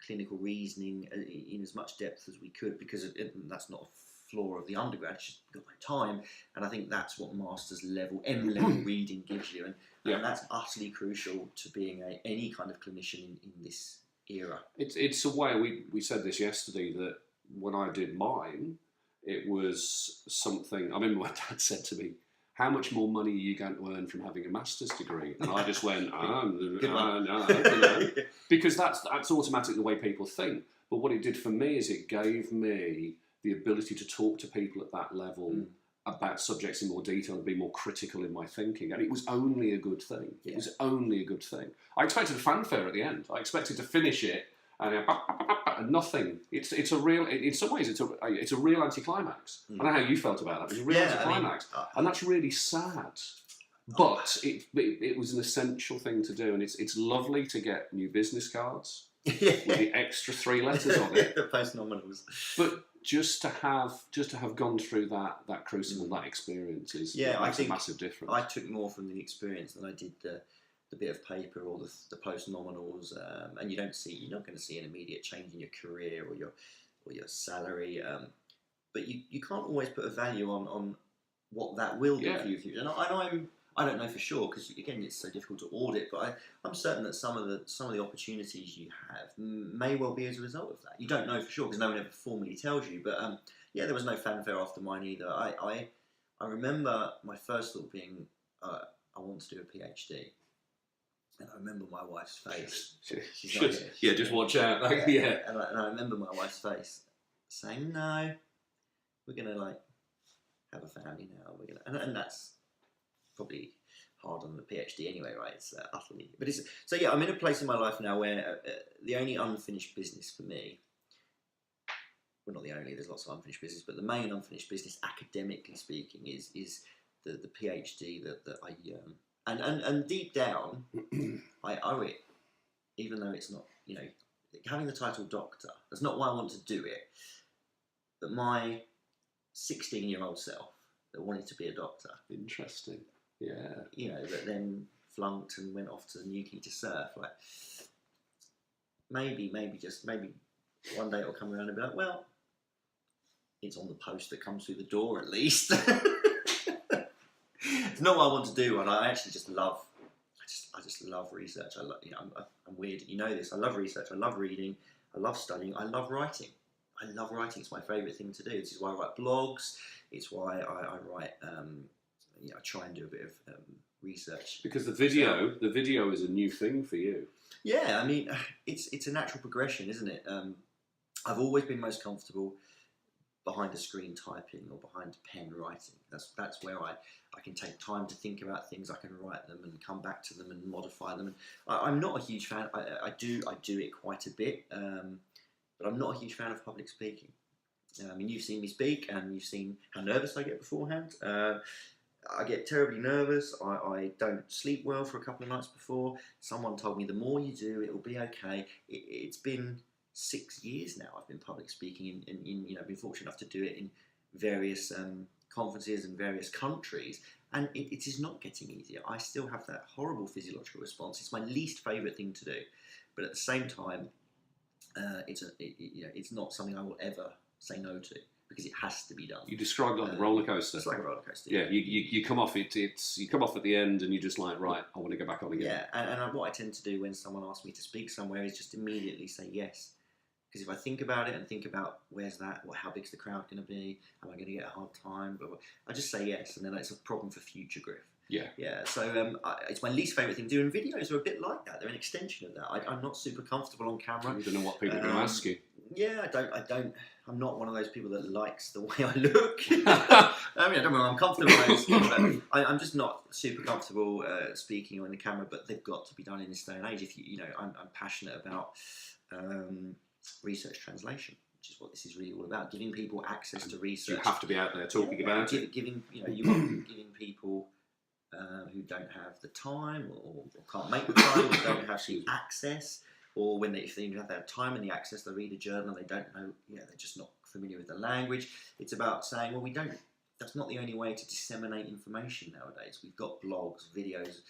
clinical reasoning in as much depth as we could, because that's not a flaw of the undergrad. It's just got no time, and I think that's what master's level, M level reading gives you, and that's utterly crucial to being any kind of clinician in this era. It's a way. We said this yesterday, that when I did mine, it was something. I remember my dad said to me, how much more money are you going to earn from having a master's degree? And I just went, no, because that's automatically the way people think. But what it did for me is it gave me the ability to talk to people at that level about subjects in more detail and be more critical in my thinking. And it was only a good thing. It was only a good thing. I expected a fanfare at the end. I expected to finish it and nothing. It's a real. In some ways, it's a real anticlimax. I don't know how you felt about that. It was a real anticlimax, and that's really sad. But it was an essential thing to do, and it's lovely to get new business cards with the extra 3 letters on it, the post nominals. But just to have gone through that crucible, that experience makes a massive difference. I took more from the experience than I did the bit of paper or the post nominals, and you're not going to see an immediate change in your career or your salary, but you can't always put a value on what that will do for you. And I don't know for sure, because again it's so difficult to audit, but I'm certain that some of the opportunities you have may well be as a result of that. You don't know for sure because no one ever formally tells you, but there was no fanfare after mine either. I remember my first thought being, I want to do a PhD. And I remember my wife's face. She's like, just watch out. And I remember my wife's face saying, "No, we're gonna have a family now. We're gonna," and that's probably hard on the PhD anyway, right? It's utterly. But I'm in a place in my life now where the only unfinished business for me. Well, not the only. There's lots of unfinished business, but the main unfinished business, academically speaking, is the PhD that I. And deep down, I owe it, even though it's not, having the title doctor, that's not why I want to do it, but my 16-year-old self that wanted to be a doctor. Interesting, yeah. That then flunked and went off to the Newquay to surf, maybe one day it'll come around and be like, well, it's on the post that comes through the door at least. It's not what I want to do, and I actually just love. I just love research. I'm weird. You know this. I love research. I love reading. I love studying. I love writing. It's my favourite thing to do. This is why I write blogs. It's why I write. I try and do a bit of research. Because the video is a new thing for you. Yeah, I mean, it's a natural progression, isn't it? I've always been most comfortable behind a screen typing or behind a pen writing. That's where I can take time to think about things. I can write them and come back to them and modify them. And I'm not a huge fan. I do it quite a bit, but I'm not a huge fan of public speaking. I mean, you've seen me speak, and you've seen how nervous I get beforehand. I get terribly nervous. I don't sleep well for a couple of nights before. Someone told me the more you do, it will be okay. It's been 6 years now I've been public speaking, and I've been fortunate enough to do it in various conferences in various countries, and it is not getting easier. I still have that horrible physiological response. It's my least favourite thing to do, but at the same time, it's not something I will ever say no to, because it has to be done. You described it like a roller coaster. It's like a roller coaster. Yeah, you come off it. You come off at the end, and you're just like, right, I want to go back on again. Yeah, and what I tend to do when someone asks me to speak somewhere is just immediately say yes. Because if I think about it and think about where's that, or how big's the crowd going to be, am I going to get a hard time, blah, blah, I just say yes, and then it's a problem for future Griff. Yeah. So it's my least favourite thing to do, and videos are a bit like that. They're an extension of that. I'm not super comfortable on camera. You don't know what people are going to ask you. Yeah, I don't. I'm not one of those people that likes the way I look. I mean, I don't know. I'm comfortable on those things, but I'm just not super comfortable speaking on the camera. But they've got to be done in this day and age. If I'm passionate about research translation, which is what this is really all about. Giving people access to research. You have to be out there talking about it. Giving giving people who don't have the time or can't make the time, or don't have the access. Or if they don't have time and the access, they read a journal and they don't know, they're just not familiar with the language. It's about saying, well, that's not the only way to disseminate information nowadays. We've got blogs, videos,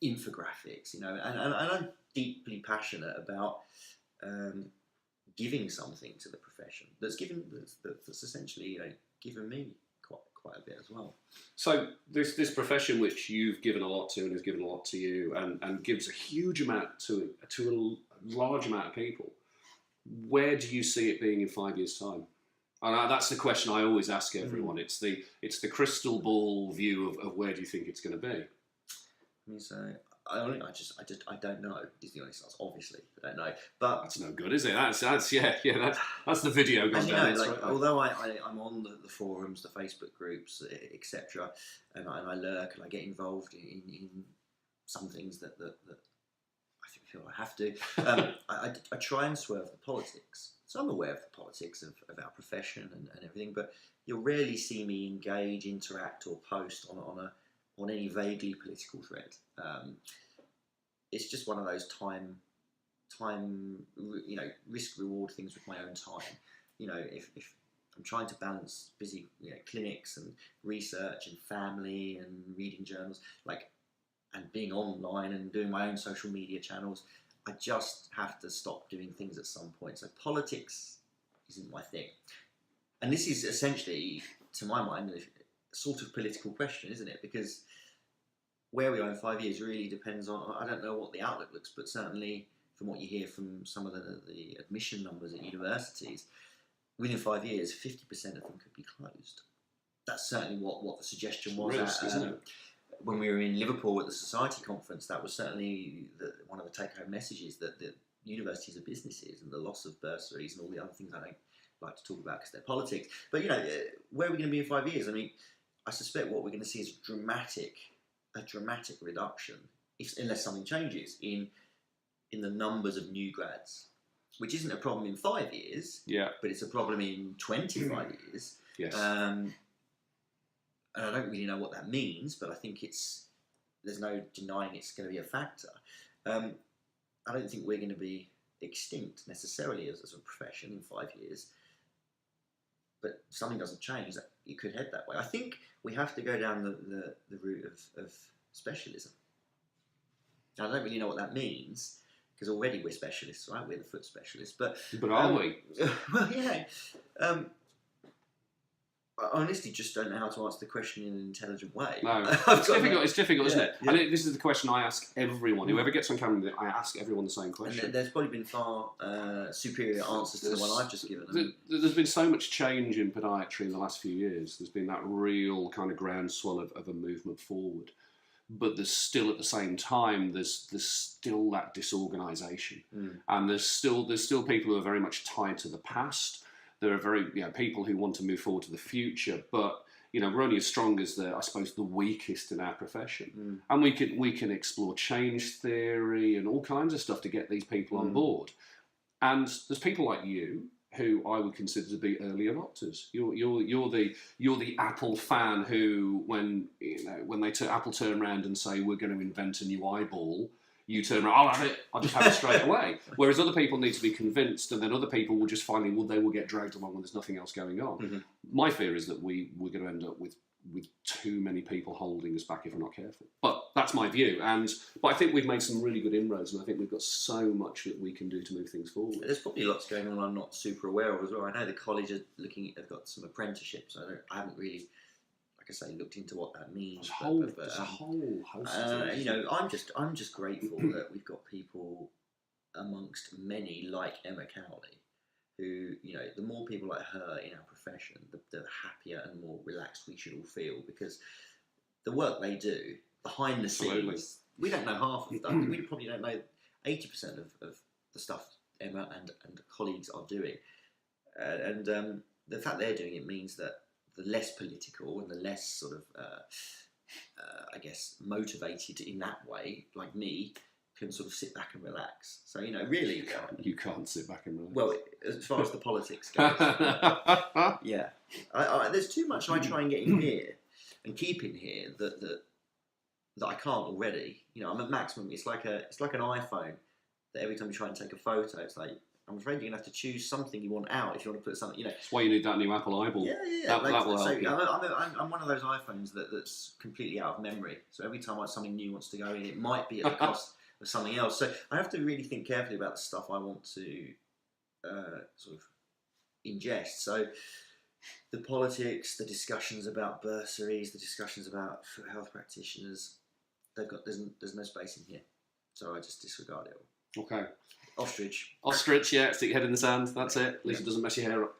infographics, and I'm deeply passionate about giving something to the profession that's essentially, given me quite a bit as well. So this profession which you've given a lot to and has given a lot to you and gives a huge amount to a large amount of people, where do you see it being in 5 years' time? And that's the question I always ask everyone. It's the crystal ball view of where do you think it's going to be? I mean, so I don't know. Is the honest answer. Obviously, I don't know. But that's no good, is it? That's the video gone down. Although I'm on the forums, the Facebook groups, etc., and I lurk and I get involved in some things that I feel I have to. I try and swerve the politics. So I'm aware of the politics of our profession and everything, but you'll rarely see me engage, interact, or post on any vaguely political thread. It's just one of those time, risk reward things with my own time. If I'm trying to balance busy, clinics and research and family and reading journals, and being online and doing my own social media channels, I just have to stop doing things at some point. So politics isn't my thing. And this is essentially, to my mind, a sort of political question, isn't it? Because where we are in 5 years really depends on, I don't know what the outlook looks, but certainly from what you hear from some of the admission numbers at universities, within 5 years, 50% of them could be closed. That's certainly what the suggestion was. Isn't it? When we were in Liverpool at the Society Conference, that was certainly one of the take-home messages, that the universities are businesses and the loss of bursaries and all the other things I don't like to talk about because they're politics. But, where are we going to be in 5 years? I mean, I suspect what we're going to see is a dramatic reduction, unless something changes, in the numbers of new grads, which isn't a problem in 5 years, but it's a problem in 25 years. Yes. And I don't really know what that means, but I think there's no denying it's going to be a factor. I don't think we're going to be extinct necessarily as a profession in 5 years, but if something doesn't change, that it could head that way. I think we have to go down the route of specialism. I don't really know what that means, because already we're specialists, right? We're the foot specialists. But are we? Well, yeah. I honestly just don't know how to answer the question in an intelligent way. No, it's difficult, isn't it? Yeah. And this is the question I ask everyone. Whoever gets on camera, I ask everyone the same question. And there's probably been far superior answers to the one I've just given. There's been so much change in podiatry in the last few years. There's been that real kind of groundswell of a movement forward. But there's still, at the same time, there's still that disorganisation. And there's still people who are very much tied to the past. There are very people who want to move forward to the future, but we're only as strong as the weakest in our profession, and we can explore change theory and all kinds of stuff to get these people on board. And there's people like you who I would consider to be early adopters. You're the Apple fan who, when Apple turn around and say we're going to invent a new eyeball, you turn around, I'll have it, I'll just have it straight away. Whereas other people need to be convinced, and then other people will just they will get dragged along when there's nothing else going on. My fear is that we're going to end up with too many people holding us back if we're not careful. But that's my view. But I think we've made some really good inroads, and I think we've got so much that we can do to move things forward. There's probably lots going on I'm not super aware of as well. I know the college have got some apprenticeships. I haven't really, like I say, looked into what that means. There's a whole host of things. I'm just grateful that we've got people amongst many like Emma Cowley, who, you know, the more people like her in our profession, the happier and more relaxed we should all feel, because the work they do behind the scenes, we don't know half of that. We probably don't know 80% of the stuff Emma and colleagues are doing. The fact they're doing it means that the less political and the less sort of, I guess, motivated in that way, like me, can sort of sit back and relax. So, you know, really... You can't sit back and relax. Well, as far as the politics goes. Yeah. There's too much I try and get in here and keep in here that I can't already. You know, I'm at maximum. It's like an iPhone that every time you try and take a photo, it's like, I'm afraid you're going to have to choose something you want out if you want to put something, you know. That's why you need that new Apple eyeball. Yeah. That will help you. I'm one of those iPhones that's completely out of memory. So every time something new wants to go in, it might be at the cost of something else. So I have to really think carefully about the stuff I want to sort of ingest. So the politics, the discussions about bursaries, the discussions about health practitioners, there's no space in here. So I just disregard it all. Okay. Ostrich, yeah, stick your head in the sand, that's it. At least it doesn't mess your hair up.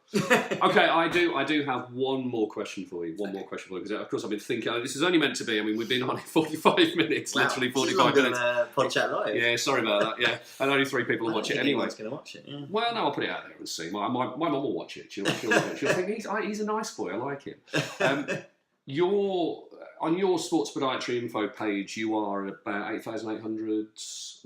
Okay, I do have one more question for you. Because of course I've been thinking, this is only meant to be, I mean, we've been on it 45 minutes, wow. Literally 45 minutes. Podchat live. Yeah, sorry about that, yeah. And only 3 people will watch it anyway. Going to watch it, yeah. Well, no, I'll put it out there and see. My mum will watch it. She'll think, he's a nice boy, I like him. On your sports podiatry info page, you are at about 8,800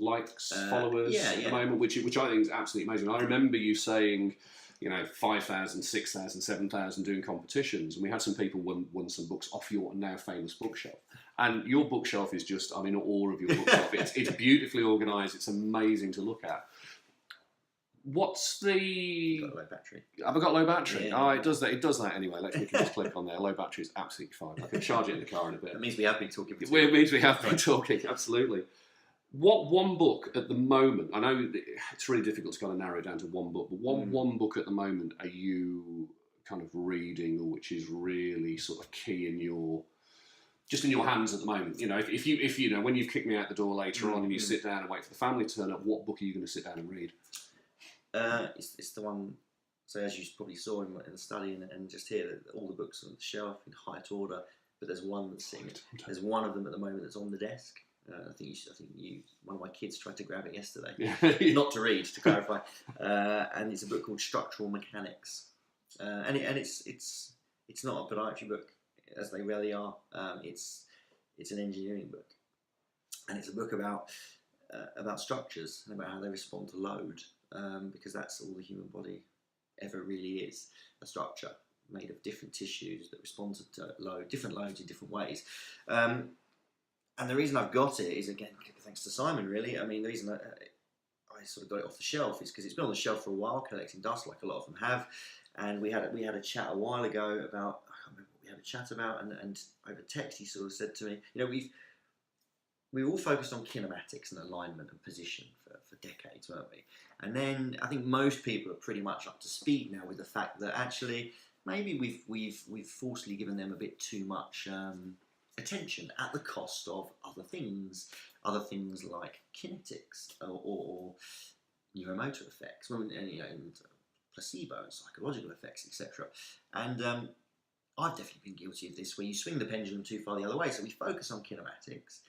likes, followers at the moment, which I think is absolutely amazing. I remember you saying, you know, 5,000, 6,000, 7,000 doing competitions, and we had some people won some books off your now famous bookshelf. And your bookshelf is just, I'm in awe of your bookshelf. It's beautifully organised. It's amazing to look at. What's the... You've got low battery. Have I got low battery? Yeah. Oh, it does that. It does that anyway. We can just click on there. Low battery is absolutely fine. I can charge it in the car in a bit. That means we have been talking. It means we have been talking, absolutely. What one book at the moment, I know it's really difficult to kind of narrow it down to one book, but one book at the moment are you kind of reading, or which is really sort of key in your... just in your hands at the moment? You know, if you know, when you've kicked me out the door later on and you sit down and wait for the family to turn up, what book are you going to sit down and read? It's the one, so as you probably saw in the study and just here, all the books on the shelf in height order, but there's one that's there's one of them at the moment that's on the desk. I think one of my kids tried to grab it yesterday, not to read, to clarify, and it's a book called Structural Mechanics, and it's not a podiatry book, as they rarely are. It's an engineering book, and it's a book about structures and about how they respond to load. Because that's all the human body ever really is, a structure made of different tissues that respond to different loads in different ways. And the reason I've got it is, again, thanks to Simon, really. I mean, the reason I sort of got it off the shelf is because it's been on the shelf for a while, collecting dust like a lot of them have. And we had a chat a while ago about, I can't remember what we had a chat about, and over text he sort of said to me, you know, we all focused on kinematics and alignment and position for decades, weren't we? And then I think most people are pretty much up to speed now with the fact that actually maybe we've forcibly given them a bit too much attention at the cost of other things like kinetics or neuromotor effects, and placebo and psychological effects, etc. And I've definitely been guilty of this, where you swing the pendulum too far the other way. So we focus on kinematics,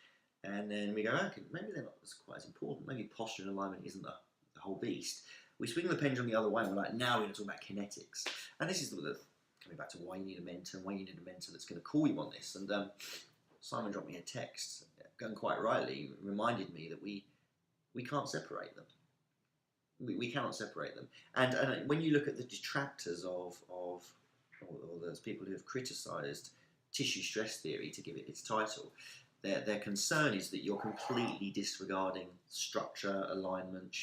and then we go, okay, maybe they're not quite as important. Maybe posture and alignment isn't the whole beast. We swing the pendulum the other way, and we're like, now we're going to talk about kinetics. And this is coming back to why you need a mentor, and why you need a mentor that's going to call you on this. And Simon dropped me a text, going quite rightly, reminded me that we can't separate them. We cannot separate them. And when you look at the detractors of or those people who have criticised tissue stress theory, to give it its title, their concern is that you're completely disregarding structure, alignment,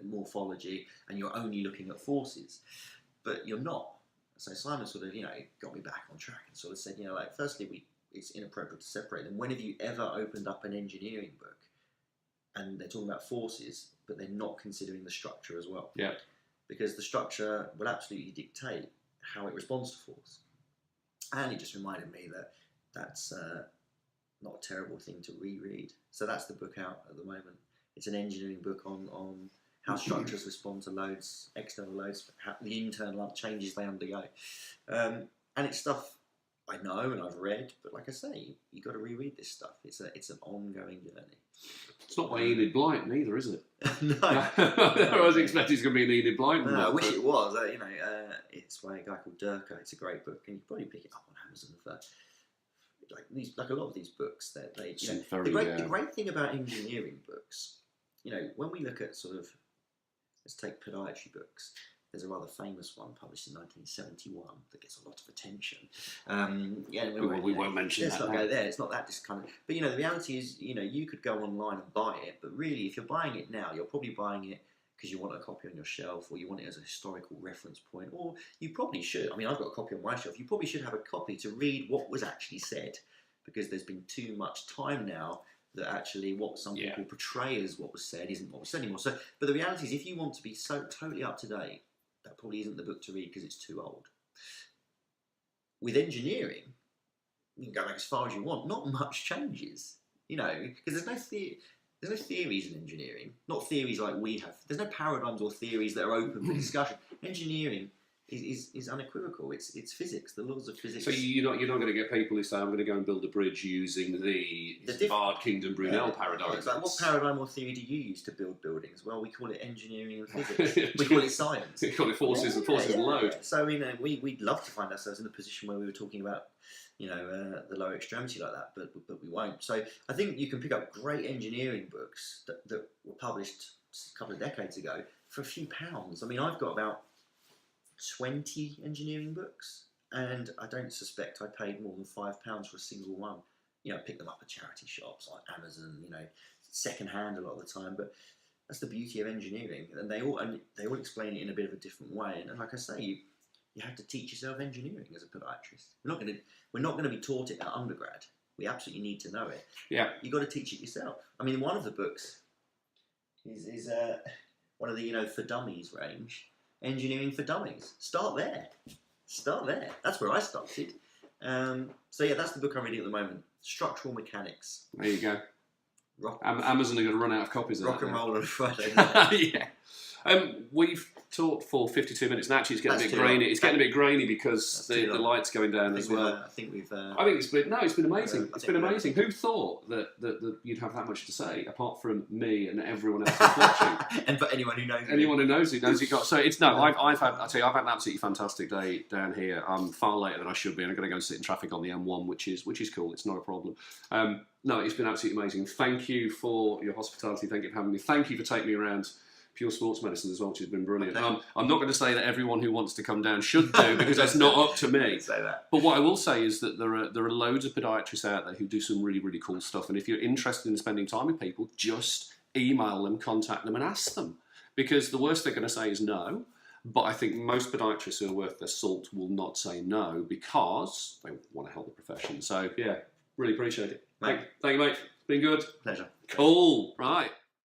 morphology, and you're only looking at forces. But you're not. So Simon sort of, got me back on track and sort of said, firstly, it's inappropriate to separate them. When have you ever opened up an engineering book and they're talking about forces, but they're not considering the structure as well? Yeah. Because the structure will absolutely dictate how it responds to force. And it just reminded me that that's not a terrible thing to reread. So that's the book out at the moment. It's an engineering book on how structures respond to loads, external loads, how the internal changes they undergo. And it's stuff I know and I've read, but like I say, you've got to reread this stuff. It's an ongoing journey. It's not by Enid Blyton either, is it? No. I was expecting it's going to be an Enid Blyton book. I wish it was. It's by a guy called Durko. It's a great book, and you probably pick it up on Amazon for like a lot of these books. The great thing about engineering books, when we look at sort of, let's take podiatry books. There's a rather famous one published in 1971 that gets a lot of attention. We won't mention that. Let's not go there. It's not that kind of. But the reality is, you could go online and buy it. But really, if you're buying it now, you're probably buying it because you want a copy on your shelf, or you want it as a historical reference point, or you probably should. I mean, I've got a copy on my shelf. You probably should have a copy to read what was actually said, because there's been too much time now that actually what some people portray as what was said isn't what was said anymore. So, but the reality is, if you want to be so totally up to date, that probably isn't the book to read because it's too old. With engineering, you can go back as far as you want. Not much changes, because there's no theories in engineering. Not theories like we have. There's no paradigms or theories that are open for discussion. Engineering is unequivocal. It's physics, the laws of physics. So you're not going to get people who say, I'm going to go and build a bridge using the Bard Kingdom Brunel paradigm. It's like, what paradigm or theory do you use to build buildings? Well, we call it engineering and physics. We call it science. We call it forces and load. So we'd love to find ourselves in a position where we were talking about the lower extremity like that, but we won't. So I think you can pick up great engineering books that were published a couple of decades ago for a few pounds. I mean, I've got about 20 engineering books, and I don't suspect I paid more than £5 for a single one. Pick them up at charity shops like Amazon, second hand a lot of the time. But that's the beauty of engineering, and they all explain it in a bit of a different way. And like I say, you have to teach yourself engineering as a podiatrist. We're not going to be taught it at undergrad. We absolutely need to know it. Yeah, you've got to teach it yourself. I mean, one of the books is one of the for dummies range. Engineering for Dummies. Start there. That's where I started. That's the book I'm reading at the moment. Structural Mechanics. There you go. Amazon are going to run out of copies of Rock and roll on a Friday night. Yeah. We've talked for 52 minutes, and actually it's getting a bit grainy. It's getting a bit grainy because the light's going down as well. I think we've. I think it's been amazing. It's been amazing. Who thought that you'd have that much to say, apart from me and everyone else who's watching, and but anyone who knows. Anyone who knows it got. So it's no. I've had an absolutely fantastic day down here. I'm far later than I should be, and I'm going to go and sit in traffic on the M1, which is cool. It's not a problem. No, it's been absolutely amazing. Thank you for your hospitality. Thank you for having me. Thank you for taking me around Pure Sports Medicine as well, which has been brilliant. I'm not going to say that everyone who wants to come down should do, because that's not up to me. Say that. But what I will say is that there are loads of podiatrists out there who do some really, really cool stuff. And if you're interested in spending time with people, just email them, contact them and ask them. Because the worst they're going to say is no. But I think most podiatrists who are worth their salt will not say no because they want to help the profession. So, yeah, really appreciate it. Thank you, mate. It's been good. Pleasure. Cool. Right.